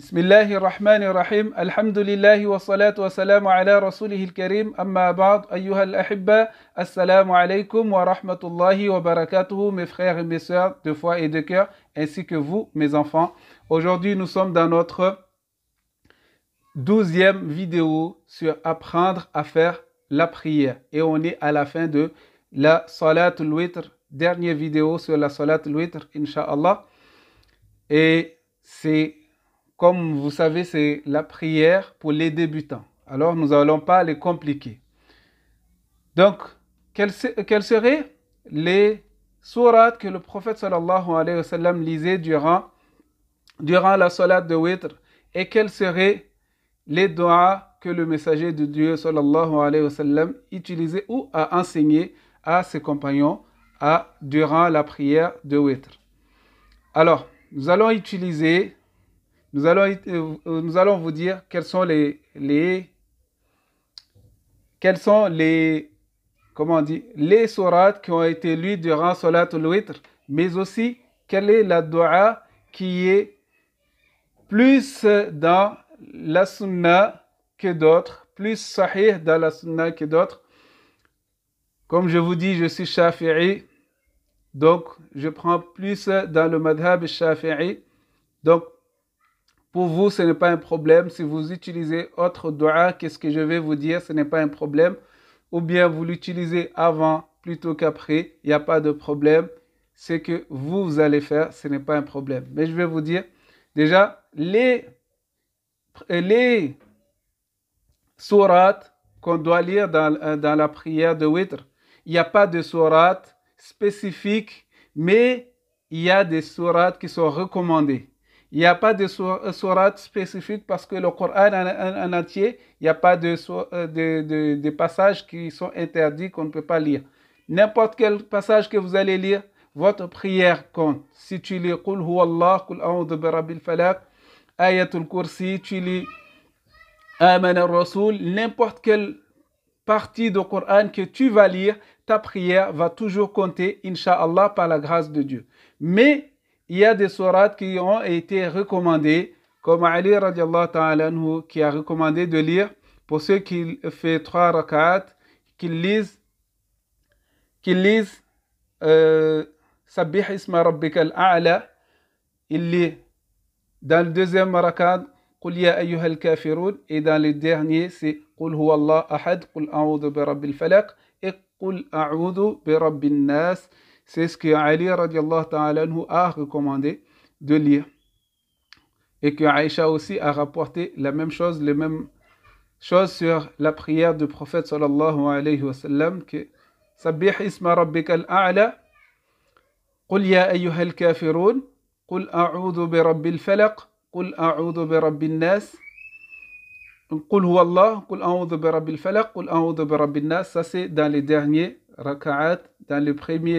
بسم الله الرحمن الرحيم الحمد لله والصلاة والسلام على رسوله الكريم أما بعد أيها الأحبة السلام عليكم ورحمة الله وبركاته mes frères et mes sœurs de foi et de cœur ainsi que vous mes enfants. Aujourd'hui nous sommes dans notre 12e vidéo sur apprendre à faire la prière et on est à la fin de la Salat al-Witr, dernière vidéo sur la Salat al-Witr Inch'Allah, et c'est comme vous savez, c'est la prière pour les débutants. Alors, nous n'allons pas les compliquer. Donc, quelles seraient les sourates que le prophète sallallahu alayhi wa sallam lisait durant la salat de Witr, et quels seraient les doigts que le messager de Dieu sallallahu alayhi wa sallam utilisait ou a enseigné à ses compagnons durant la prière de Witr. Alors, nous allons vous dire quels sont les sourates qui ont été lues durant Salat al-Witr, mais aussi quelle est la dua qui est plus dans la sunna que d'autres, plus sahih dans la sunna que d'autres. Comme je vous dis, je suis shafi'i, donc je prends plus dans le madhab shafi'i. Donc, pour vous, ce n'est pas un problème. Si vous utilisez autre dua, qu'est-ce que je vais vous dire, ce n'est pas un problème. Ou bien vous l'utilisez avant plutôt qu'après, il n'y a pas de problème. Ce que vous allez faire, ce n'est pas un problème. Mais je vais vous dire, déjà, les sourates qu'on doit lire dans la prière de Witr, il n'y a pas de sourates spécifiques, mais il y a des sourates qui sont recommandées. Il n'y a pas de sourate spécifique parce que le Coran en entier, il n'y a pas de passages qui sont interdits qu'on ne peut pas lire. N'importe quel passage que vous allez lire, votre prière compte. Si tu lis Qul huwallah, Qul a'udhu bi rabbil falaq, Ayatul Kursi, tu lis Aman al-Rasul, n'importe quelle partie du Coran que tu vas lire, ta prière va toujours compter, Inch'Allah, par la grâce de Dieu. Mais il y a des sourates qui ont été recommandées, comme Ali radiallahu ta'ala anhu qui a recommandé de lire, pour ceux qui font 3 rak'at, qu'ils lisent Sabbih isma rabbika al-a'la. Il lit dans le deuxième rak'at Qul ya ayyuhal kafirun, et dans le dernier c'est Qul huwallah ahad, Qul a'udhu bi rabbil falaq et Qul a'udhu bi rabbin nas. C'est ce que Ali radiallahu ta'ala anhu a recommandé de lire. Et que Aïcha aussi a rapporté la même chose, les mêmes choses sur la prière du prophète sallallahu alayhi wa sallam, que Sabbih isma rabbika al-a'la, Qul ya ayyuhal kafirun, Qul a'udhu bi rabbil falaq, Qul a'udhu bi rabbin nas, Qul huwallah, Qul a'udhu bi rabbil falaq, Qul a'udhu bi rabbin nas. Ça c'est dans les derniers raka'at. Dans les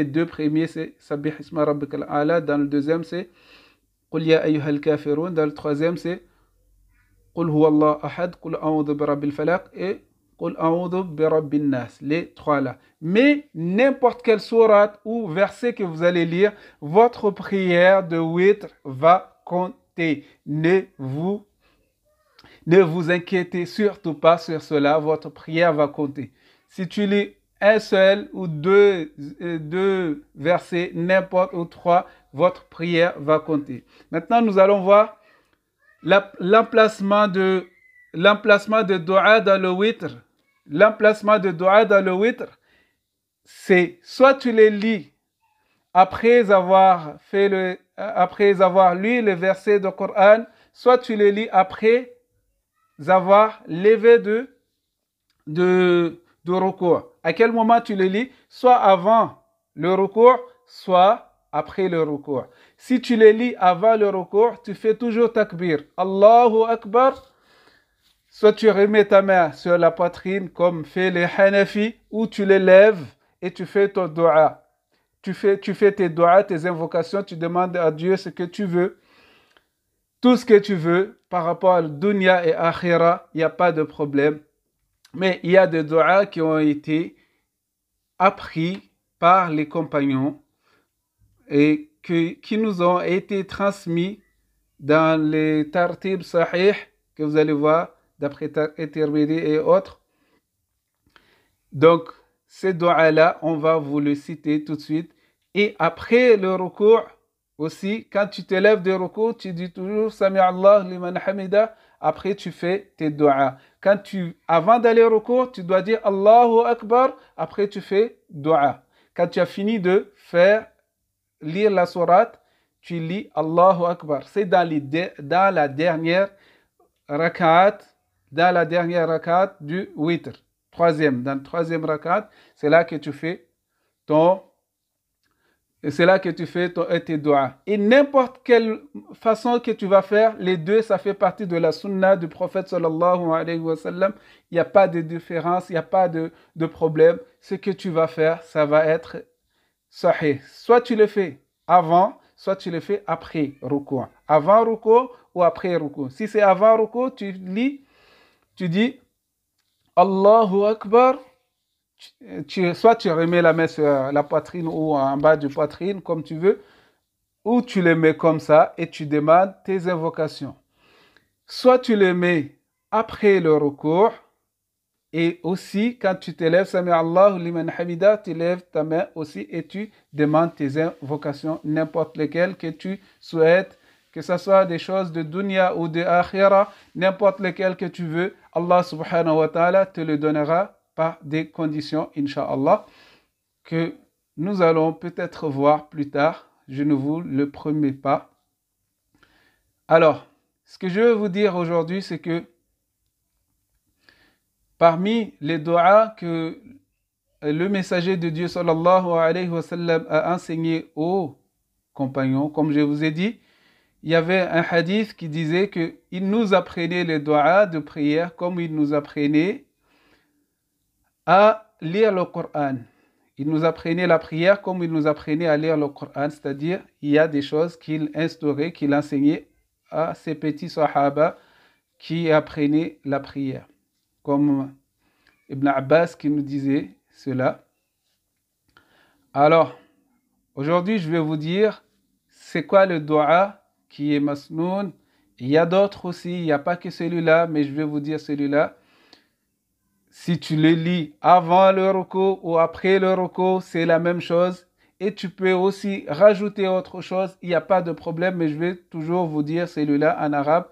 deux premiers, c'est Sabbih isma rabbika al-a'la. Dans le deuxième, c'est Qul ya ayyuhal kafirun. Dans le troisième, c'est Qul huwallah ahad, Qul a'udhu bi rabbil falaq et Qul a'udhu bi rabbin nas. Les trois là. Mais n'importe quelle sourate ou verset que vous allez lire, votre prière de Witr va compter. Ne vous inquiétez surtout pas sur cela, votre prière va compter. Si tu lis un seul ou deux versets, n'importe, ou 3, votre prière va compter. Maintenant, nous allons voir l'emplacement de dua dans le Witr. L'emplacement de dua dans le Witr, c'est soit tu les lis après avoir lu le verset du Coran, soit tu les lis après avoir levé de recours. À quel moment tu le lis? Soit avant le recours, soit après le recours. Si tu le lis avant le recours, tu fais toujours takbir. Allahu Akbar. Soit tu remets ta main sur la poitrine comme fait les Hanafi, ou tu les lèves et tu fais ton dua. Tu fais tes duas, tes invocations, tu demandes à Dieu ce que tu veux. Tout ce que tu veux par rapport à dunya et akhira, il n'y a pas de problème. Mais il y a des duas qui ont été appris par les compagnons et qui nous ont été transmis dans les tartib sahih que vous allez voir d'après At-Tirmidhi et autres. Donc, ces doigts-là, on va vous le citer tout de suite. Et après le recours aussi, quand tu te lèves de recours, tu dis toujours Sami Allah liman hamida. Après, tu fais tes doigts. Avant d'aller au recours, tu dois dire Allahu Akbar. Après, tu fais doigts. Quand tu as fini de lire la sourate, tu lis Allahu Akbar. C'est dans la dernière rak'at, du witr. Dans le troisième rak'at, c'est là que tu fais tes doigts. Et n'importe quelle façon que tu vas faire, les deux, ça fait partie de la sunna du prophète sallallahu alayhi wa sallam. Il n'y a pas de différence, il n'y a pas de problème. Ce que tu vas faire, ça va être sahih. Soit tu le fais avant, soit tu le fais après ruku'. Avant ruku' ou après ruku'. Si c'est avant ruku', tu dis Allahu Akbar. Soit tu remets la main sur la poitrine ou en bas de poitrine, comme tu veux, ou tu le mets comme ça et tu demandes tes invocations. Soit tu le mets après le recours, et aussi quand tu te lèves, Sami Allahu liman hamida, tu lèves ta main aussi et tu demandes tes invocations, n'importe lesquelles que tu souhaites, que ce soit des choses de dunya ou de akhira, n'importe lesquelles que tu veux, Allah subhanahu wa ta'ala te le donnera par des conditions, Inch'Allah, que nous allons peut-être voir plus tard. Je ne vous le promets pas. Alors, ce que je veux vous dire aujourd'hui, c'est que parmi les doigts que le messager de Dieu sallallahu alayhi wa sallam a enseigné aux compagnons, comme je vous ai dit, il y avait un hadith qui disait qu'il nous apprenait les doigts de prière comme il nous apprenait à lire le Coran. Il nous apprenait la prière comme il nous apprenait à lire le Coran, c'est-à-dire il y a des choses qu'il instaurait, qu'il enseignait à ses petits sahaba qui apprenaient la prière. Comme Ibn Abbas qui nous disait cela. Alors, aujourd'hui je vais vous dire c'est quoi le dua qui est masnoun. Il y a d'autres aussi, il n'y a pas que celui-là, mais je vais vous dire celui-là. Si tu le lis avant le ruku ou après le ruku, c'est la même chose. Et tu peux aussi rajouter autre chose. Il n'y a pas de problème, mais je vais toujours vous dire celui-là en arabe.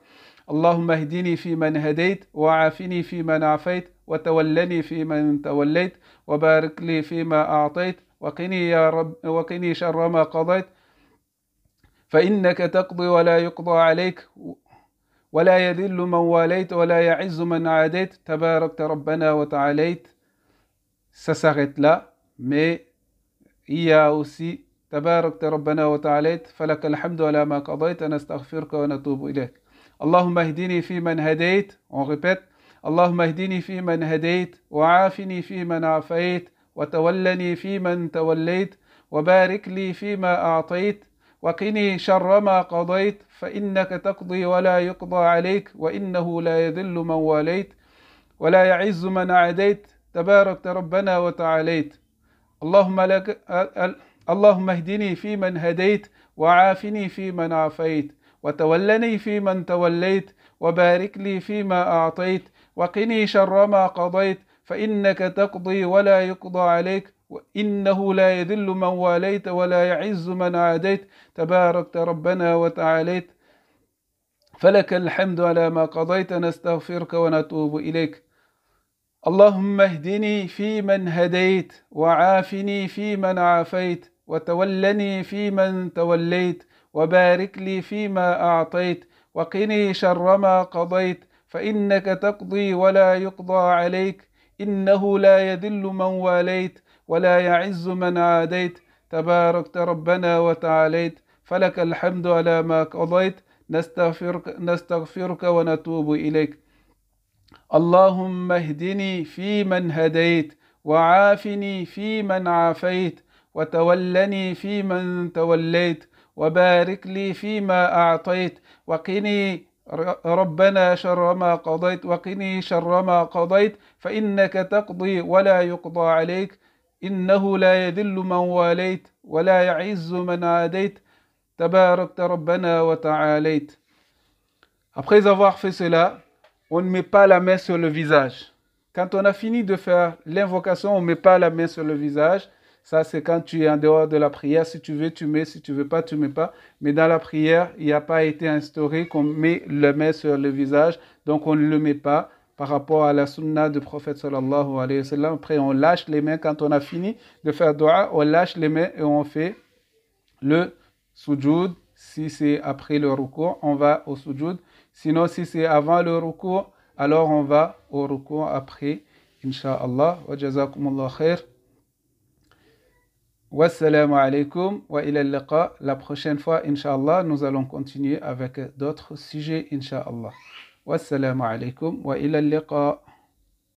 Allahumma hdini fi man hadayt, wa afini fi man afayt, wa tawallani fi man tawallayt, wa barik li fi ma a'tayt, wa qini sharra ma qadayt, fa innaka taqdi wa la yuqda alayk. ولا يذل من واليت ولا يعز من عاديت تبارك ربنا وتعاليت. Ça s'arrête là, mais il y a aussi تبارك ربنا وتعاليت فلك الحمد على ما قضيت نستغفرك ونتوب إليك. اللهم اهدني في من هديت. On répète. اللهم اهدني في من هديت وعافني في من عافيت وتولني في من توليت وبارك لي فيما أعطيت وقني شر ما قضيت فإنك تقضي ولا يقضى عليك وإنه لا يذل من واليت ولا يعز من عاديت تبارك ربنا وتعاليت. اللهم اهدني في من هديت وعافني في من عافيت وتولني في من توليت وبارك لي فيما أعطيت وقني شر ما قضيت فإنك تقضي ولا يقضى عليك وإنه لا يذل من واليت ولا يعز من عاديت تبارك ربنا وتعاليت فلك الحمد على ما قضيت نستغفرك ونتوب إليك. اللهم اهدني في من هديت وعافني في من عافيت وتولني في من توليت وبارك لي فيما أعطيت وقني شر ما قضيت فإنك تقضي ولا يقضى عليك إنه لا يذل من واليت ولا يعز من عاديت تبارك ربنا وتعاليت فلك الحمد على ما قضيت نستغفرك ونتوب إليك. اللهم اهدني في من هديت وعافني في من عافيت وتولني في من توليت وبارك لي فيما أعطيت وقني ربنا شر ما قضيت وقني شر ما قضيت فإنك تقضي ولا يقضى عليك إنه لا يذل من واليت ولا يعز من عاديت تبارك ربنا وتعاليت. Après avoir fait cela, on ne met pas la main sur le visage. Quand on a fini de faire l'invocation, on ne met pas la main sur le visage. Ça, c'est quand tu es en dehors de la prière. Si tu veux, tu mets. Si tu ne veux pas, tu ne mets pas. Mais dans la prière, il n'y a pas été instauré qu'on met la main sur le visage. Donc, on ne le met pas par rapport à la sunna du prophète sallallahu alayhi wa sallam. Après, on lâche les mains. Quand on a fini de faire dua, on lâche les mains et on fait le sujoud. Si c'est après le recours, on va au sujoud. Sinon, si c'est avant le recours, alors on va au recours après, Inch'Allah. Wa jazakumullah khair. Wassalamu alaikum wa ila al-liqa. La prochaine fois, Inch'Allah, nous allons continuer avec d'autres sujets, Inch'Allah. Wassalamu alaikum wa ila al-liqa.